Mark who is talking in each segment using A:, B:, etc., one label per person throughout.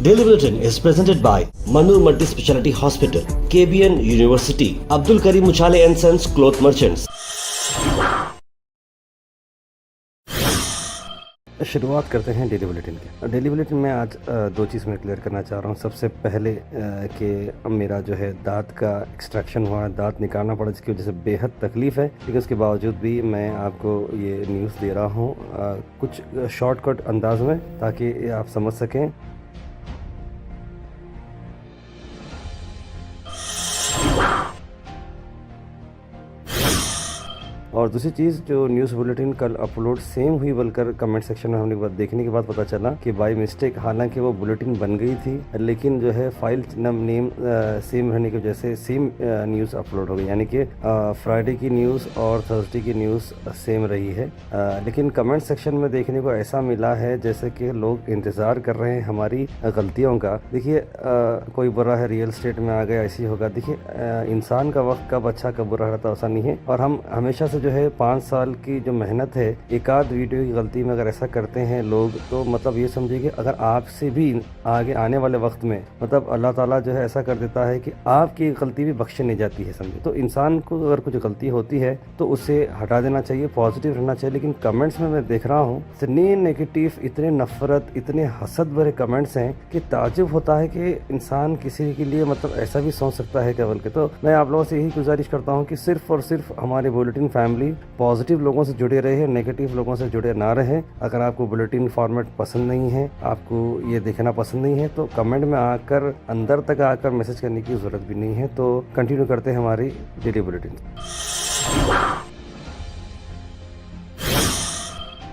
A: Daily Bulletin is presented by Manur Multi Speciality Hospital, KBN University, Abdul Karim Uchale and Sons Cloth Merchants.
B: शुरुआत करते हैं daily bulletin के। Daily bulletin में आज दो चीज़ मैं क्लियर करना चाह रहा हूँ। सबसे पहले कि मेरा जो है दांत का एक्सट्रैक्शन हुआ है, दांत निकालना पड़ा, जिसकी वजह से बेहद तकलीफ़ है, लेकिन उसके बावजूद भी मैं आपको ये न्यूज़ दे रहा हूँ कुछ शॉर्टकट अंदाज में, ताकि आप समझ सकें। और दूसरी चीज़, जो न्यूज़ बुलेटिन कल अपलोड सेम हुई, बल्कि कमेंट सेक्शन में हमने देखने के बाद पता चला कि बाय मिस्टेक, हालांकि वो बुलेटिन बन गई थी, लेकिन जो है फाइल नेम सेम रहने की वजह से सेम न्यूज़ अपलोड हो गई, यानी कि फ्राइडे की न्यूज़ और थर्सडे की न्यूज़ सेम रही है। लेकिन कमेंट सेक्शन में देखने को ऐसा मिला है जैसे कि लोग इंतज़ार कर रहे हैं हमारी गलतियों का। देखिए, कोई बुरा है, रियल स्टेट में आ गया, ऐसी होगा। देखिए, इंसान का वक्त कब अच्छा कब बुरा रहता है, ऐसा नहीं है। और हम हमेशा से जो है 5 साल की जो मेहनत है, एक आध वीडियो की गलती में अगर ऐसा करते हैं लोग, तो मतलब ये समझिए कि अगर आपसे भी आगे आने वाले वक्त में मतलब अल्लाह ताला जो है ऐसा कर देता है कि आपकी गलती भी बख्शे नहीं जाती है, समझे। तो इंसान को अगर कुछ गलती होती है तो उसे हटा देना चाहिए, पॉजिटिव रहना चाहिए। लेकिन कमेंट्स में मैं देख रहा हूँ इतने नेगेटिव, इतने नफरत, इतने हसद भरे कमेंट्स हैं कि ताज्जुब होता है कि इंसान किसी के लिए मतलब ऐसा भी सोच सकता है क्या। बल्कि तो मैं आप लोगों से यही गुजारिश करता हूँ कि सिर्फ और सिर्फ हमारे बुलेटिन फैमिली पॉजिटिव लोगों से जुड़े रहे, नेगेटिव लोगों से जुड़े ना रहे। अगर आपको बुलेटिन फॉर्मेट पसंद नहीं है, आपको ये देखना पसंद नहीं है, तो कमेंट में आकर, अंदर तक आकर मैसेज करने की ज़रूरत भी नहीं है। तो कंटिन्यू करते हैं हमारी डेली बुलेटिन।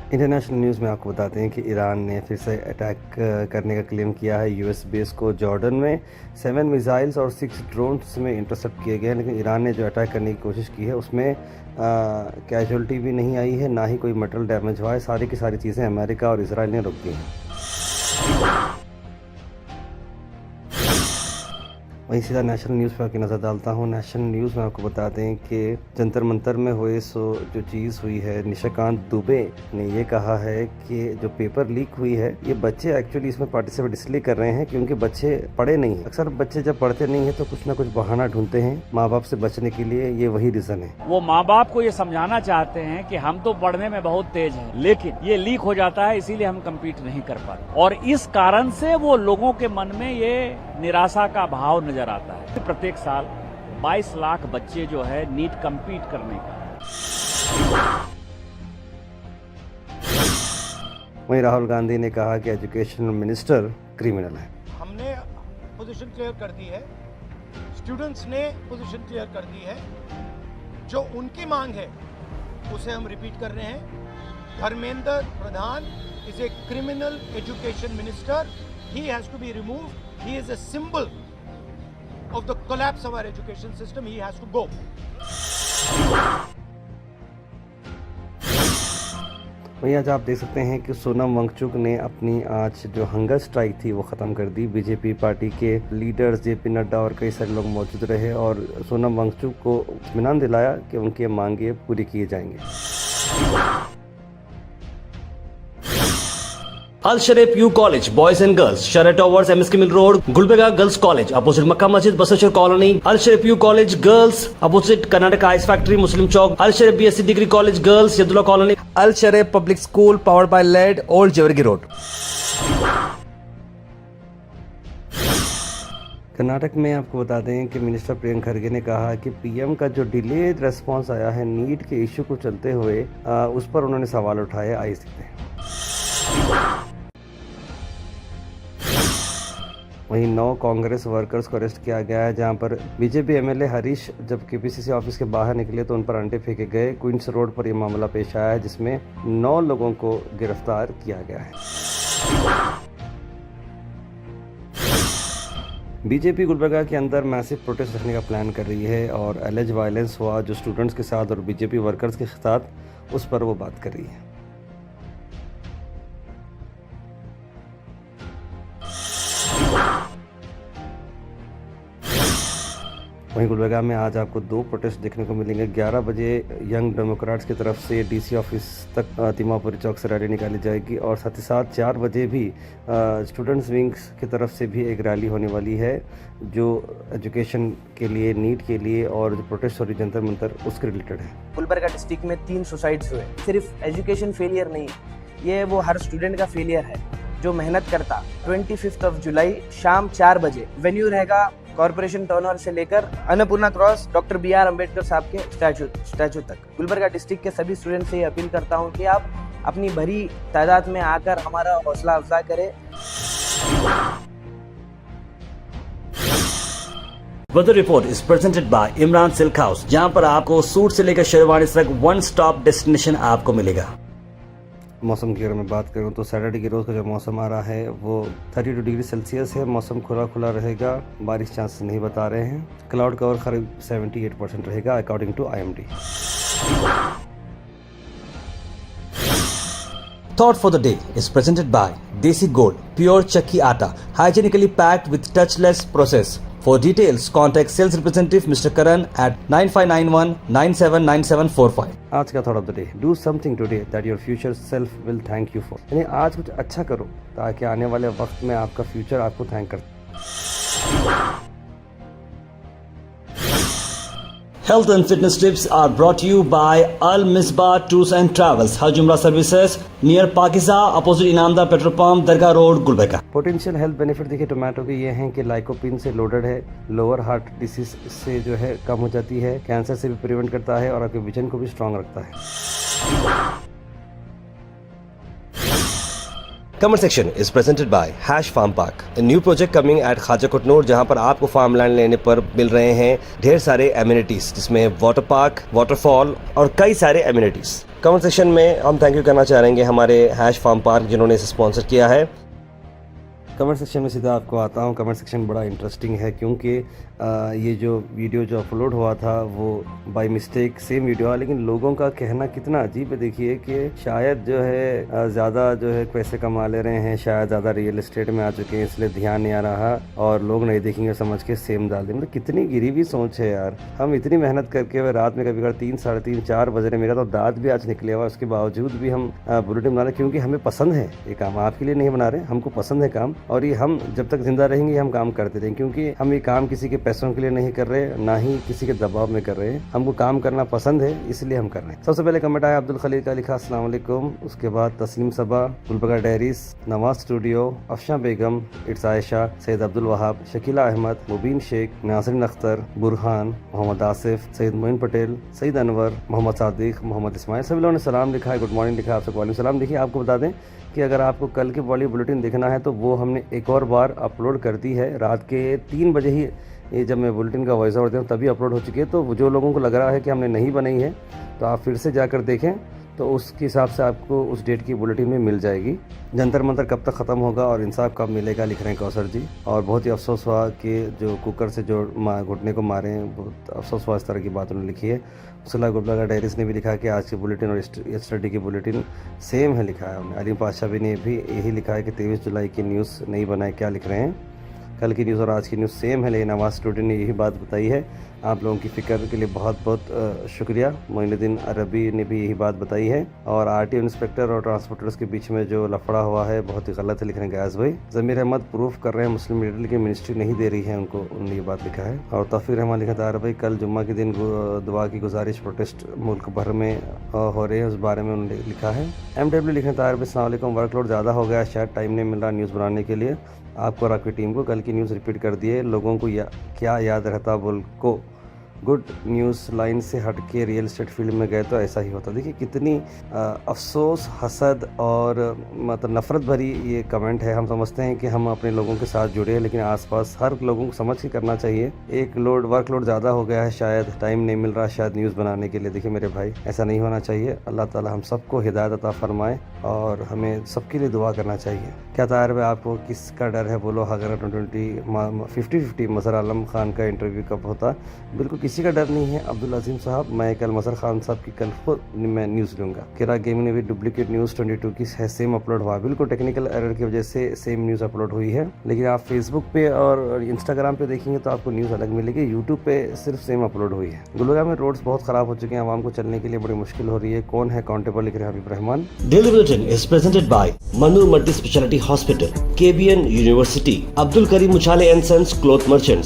B: इंटरनेशनल न्यूज़ में आपको बताते हैं कि ईरान ने फिर से अटैक करने का क्लेम किया है। यूएस बेस को जॉर्डन में 7 मिसाइल्स और 6 ड्रोन्स में इंटरसेप्ट किए गए हैं, लेकिन ईरान ने जो अटैक करने की कोशिश की है उसमें कैजुअल्टी भी नहीं आई है, ना ही कोई मटेरियल डैमेज हुआ है। सारी की सारी चीज़ें अमेरिका और इसराइल ने रोक दी हैं। वहीं सीधा नेशनल न्यूज़ पर आपकी नज़र डालता हूँ। नेशनल न्यूज़ में आपको बताते हैं कि जंतर मंतर में हुए जो चीज़ हुई है, निशिकांत दुबे ने ये कहा है कि जो पेपर लीक हुई है, ये बच्चे एक्चुअली इसमें पार्टिसिपेट इसलिए कर रहे हैं क्योंकि बच्चे पढ़े नहीं हैं। अक्सर बच्चे जब पढ़ते नहीं हैं तो कुछ ना कुछ बहाना ढूंढते हैं माँ बाप से बचने के लिए, ये वही रीज़न है।
C: वो माँ बाप को ये समझाना चाहते हैं कि हम तो पढ़ने में बहुत तेज हैं, लेकिन ये लीक हो जाता है, इसीलिए हम कम्पीट नहीं कर पाते, और इस कारण से वो लोगों के मन में ये निराशा का भाव नजर आता है। प्रत्येक साल 22 लाख बच्चे जो है नीट कम्पीट करने का।
B: वहीं राहुल गांधी ने कहा कि एजुकेशन मिनिस्टर क्रिमिनल है।
D: हमने पोजीशन क्लियर कर दी है, स्टूडेंट्स ने पोजीशन क्लियर कर दी है, जो उनकी मांग है उसे हम रिपीट कर रहे हैं। Dharmendra Pradhan is a criminal education minister, he has to be removed, he is a symbol of the collapse of our education system, he has to go.
B: वहीं आज आप देख सकते हैं कि सोनम वांगचुक ने अपनी आज जो हंगर स्ट्राइक थी वो ख़त्म कर दी। बीजेपी पार्टी के लीडर्स जेपी नड्डा और कई सारे लोग मौजूद रहे और सोनम वांगचुक को इत्मीनान दिलाया कि उनकी मांगे पूरी किए जाएंगे।
A: Al Sharif U College, Boys and Girls, Shara Towers, MSK Mill Road, Gulbega Girls College, opposite Makkah Masjid, Basashar Colony. Al Sharif U College, Girls, opposite Karnataka Ice Factory, Muslim Chowk. Al Sharif BSc Degree College, Girls, Yadullah Colony.
E: Al Sharif Public School, powered by LED, Old Jawargi Road.
B: Karnataka में आपको बता दें कि minister Priyank Kharge ने कहा कि PM का जो डिलेड रेस्पॉन्स आया है नीट के इशू को चलते हुए, उस पर उन्होंने सवाल उठाए। आइए सीखते हैं। वहीं 9 कांग्रेस वर्कर्स को अरेस्ट किया गया है, जहां पर बीजेपी एमएलए हरीश जब केपीसीसी ऑफिस के बाहर निकले तो उन पर अंडे फेंके गए। क्वींस रोड पर यह मामला पेश आया है, जिसमें 9 लोगों को गिरफ्तार किया गया है। बीजेपी गुलबर्गा के अंदर मैसिव प्रोटेस्ट रखने का प्लान कर रही है और एलिज वायलेंस हुआ जो स्टूडेंट्स के साथ और बीजेपी वर्कर्स के साथ, उस पर वो बात कर रही है। वहीं गुलबर्गा में आज आपको 2 प्रोटेस्ट देखने को मिलेंगे। 11 बजे यंग डेमोक्रेट्स की तरफ से डीसी ऑफिस तक तिमापुरी चौक से रैली निकाली जाएगी और साथ ही साथ 4 बजे भी स्टूडेंट्स विंग्स की तरफ से भी एक रैली होने वाली है जो एजुकेशन के लिए, नीट के लिए और जो प्रोटेस्ट हो रही जंतर मंतर उसके रिलेटेड है।
F: गुलबर्गा डिस्ट्रिक्ट में 3 सुसाइड्स हुए। सिर्फ एजुकेशन फेलियर नहीं, ये वो हर स्टूडेंट का फेलियर है जो मेहनत करता। 25 जुलाई शाम 4 बजे वेन्यू रहेगा कॉर्पोरेशन टाउन हॉल से लेकर Annapurna cross doctor BR Ambedkar साहब के स्टैचू तक। गुलबर्गा डिस्ट्रिक्ट के सभी स्टूडेंट से ये अपील करता हूँ कि आप अपनी भरी तादाद में आकर हमारा हौसला अफजा करें।
A: Weather report is presented by Imran Silk House, जहां पर आपको सूट से लेकर शेरवानी तक वन स्टॉप डेस्टिनेशन आपको मिलेगा।
B: मौसम की अगर मैं बात करूं तो सैटरडे के रोज़ का जो मौसम आ रहा है वो 32 डिग्री सेल्सियस है। मौसम खुला खुला रहेगा, बारिश चांसेस नहीं बता रहे हैं। क्लाउड कवर करीब 78% रहेगा according to IMD।
A: Thought for the day is presented by Desi Gold, pure chakki atta, hygienically packed with touchless process. For details, contact sales representative Mr. Karan at 9591 979745.
B: आज का thought of the day, do something today that your future self will thank you for. यानी आज कुछ अच्छा करो ताकि आने वाले वक्त में आपका फ्यूचर आपको थैंक करे।
A: Health and fitness tips are brought to you by Al Misbah Tours and Travels, Hajj Umrah Services, near Pakiza, opposite Inamda Petrol Pump, Dargah Road, Gulbarga.
B: Potential health benefit देखिए tomato के ये हैं कि lycopene से loaded है, lower heart disease से जो है कम हो जाती है, कैंसर से भी प्रिवेंट करता है और आपके विजन को भी स्ट्रांग रखता है।
E: Comment section is presented by Hash Farm Park, a new project coming at Khaja Kotnoor, जहां पर आपको फार्म लैंड लेने पर मिल रहे हैं ढेर सारे एमिनिटीज, जिसमें वाटर पार्क, वाटरफॉल और कई सारे एमिनिटीज। कमेंट सेक्शन में हम थैंक यू करना चाहेंगे हमारे हैश फार्म पार्क जिन्होंने इसे स्पॉन्सर किया है।
B: कमेंट सेक्शन में सीधा आपको आता हूँ। कमेंट सेक्शन बड़ा इंटरेस्टिंग है क्योंकि ये जो वीडियो जो अपलोड हुआ था वो बाय मिस्टेक सेम वीडियो है, लेकिन लोगों का कहना कितना अजीब है। देखिए कि शायद जो है ज़्यादा जो है पैसे कमा ले रहे हैं, शायद ज़्यादा रियल एस्टेट में आ चुके हैं इसलिए ध्यान नहीं आ रहा और लोग नहीं देखेंगे समझ के सेम डाल देंगे। मतलब कितनी गिरी हुई सोच है यार। हम इतनी मेहनत करके रात में कभी कभी 3, साढ़े 3, 4 बज रहे, मेरा तो दांत भी आज निकले हुआ, उसके बावजूद भी हम बुलेटिन बना रहे क्योंकि हमें पसंद है ये काम। आपके लिए नहीं बना रहे, हमको पसंद है काम और ये हम जब तक जिंदा रहेंगे हम काम करते रहेंगे क्योंकि हम ये काम किसी के पैसों के लिए नहीं कर रहे, ना ही किसी के दबाव में कर रहे हैं। हमको काम करना पसंद है इसलिए हम कर रहे हैं। सबसे पहले कमेंट आया अब्दुल खलील का, लिखा अस्सलाम वालेकुम। उसके बाद Tasleem Saba, Gulbarga diaries, Nawaz studio, Afsha Begum, it's Ayesha, Syed Abdul Wahab, Shakeela Ahmed, Mubeen Sheikh, Nazreen Akhtar, Burhan, Mohammad Asif, Syed Moin Patel, Saeed Anwar, Mohammad Sadiq, Mohammad Ismail, सभी लोगों ने सलाम लिखा है, गुड मॉर्निंग लिखा है, आपसे वालेकुम सलाम। देखिए आपको बता दें कि अगर आपको कल की बॉलीवुड बुलेटिन देखना है तो वो हमने एक और बार अपलोड कर दी है। रात के 3 बजे ही ये जब मैं बुलेटिन का वॉइस ओवर देता हूँ तभी अपलोड हो चुकी है। तो जो लोगों को लग रहा है कि हमने नहीं बनाई है तो आप फिर से जाकर देखें तो उसके हिसाब से आपको उस डेट की बुलेटिन में मिल जाएगी। जंतर मंतर कब तक ख़त्म होगा और इंसाफ कब मिलेगा लिख रहे हैं कौसर जी। और बहुत ही अफसोस हुआ कि जो कुकर से जो घुटने को मारे हैं, बहुत अफसोस हुआ इस तरह की बात उन्होंने लिखी है। उसके अलावा गुलबर्गा डायरीज ने भी लिखा कि आज की बुलेटिन और यस्टरडे की बुलेटिन सेम है लिखा है उन्होंने। अलीम पाशाह भी ने भी यही लिखा है कि 23 जुलाई की न्यूज़ नहीं बनाए, क्या लिख रहे हैं। कल की न्यूज़ और आज की न्यूज़ सेम है, लेकिन नवाज स्टूडेंट ने यही बात बताई है। आप लोगों की फ़िक्र के लिए बहुत बहुत शुक्रिया। मोइनुद्दीन अरबी ने भी यही बात बताई है। और आरटीओ इंस्पेक्टर और ट्रांसपोर्टर्स के बीच में जो लफड़ा हुआ है बहुत ही गलत है लिख रहे हैं गयास भाई। ज़मीर अहमद प्रूफ कर रहे हैं मुस्लिम लीडर की मिनिस्ट्री नहीं दे रही है उनको, उन्होंने ये बात लिखा है। और तौफीक रहमान लिखा था भाई कल जुम्मा के दिन दुआ की गुजारिश प्रोटेस्ट मुल्क भर में हो रहे हैं, उस बारे में उन्होंने लिखा है। MW लिख रहे हैं अस्सलाम वालेकुम, वर्कलोड ज़्यादा हो गया, शायद टाइम नहीं मिल रहा न्यूज़ बनाने के लिए। आपको और आपकी टीम को कल की न्यूज़ रिपीट कर दिए, लोगों को क्या याद रहता बोल को गुड न्यूज़ लाइन से हट के रियल एस्टेट फील्ड में गए तो ऐसा ही होता। देखिए कितनी अफसोस, हसद और मतलब नफ़रत भरी ये कमेंट है। हम समझते हैं कि हम अपने लोगों के साथ जुड़े हैं, लेकिन आसपास हर लोगों को समझ के करना चाहिए। एक वर्कलोड ज़्यादा हो गया है, शायद टाइम नहीं मिल रहा शायद न्यूज़ बनाने के लिए। देखिए मेरे भाई ऐसा नहीं होना चाहिए। अल्लाह ताला हम सबको हिदायत अता फरमाए और हमें सबके लिए दुआ करना चाहिए। क्या तार भाई आपको किसका डर है बोलो? अगर 50-50 मज़हर आलम खान का इंटरव्यू कब होता? बिल्कुल किसी किसी का डर नहीं है अब्दुल अजीम साहब, मैं कल मजहर खान साहब की कल खुद मैं न्यूज़ लूँगा। किरा गेमिंग ने भी डुप्लीकेट न्यूज़ 22 की है सेम अपलोड हुआ, बिल्कुल टेक्निकल एरर की वजह से सेम न्यूज़ अपलोड हुई है। लेकिन आप फेसबुक पे और इंस्टाग्राम पे देखेंगे तो आपको न्यूज़ अलग मिलेगी, यूट्यूब पे सिर्फ सेम अपलोड हुई है। गुलबर्गा में रोड्स बहुत खराब हो चुके हैं, आवाम को चलने के लिए बड़ी मुश्किल हो रही है। कौन है अकाउंटेबल, लिख रहे हैं हबीब Rahman.
A: Daily Bulletin is presented by Manu Multi Speciality Hospital, KBN University, Abdul Karim Muchale and Sons Cloth Merchants.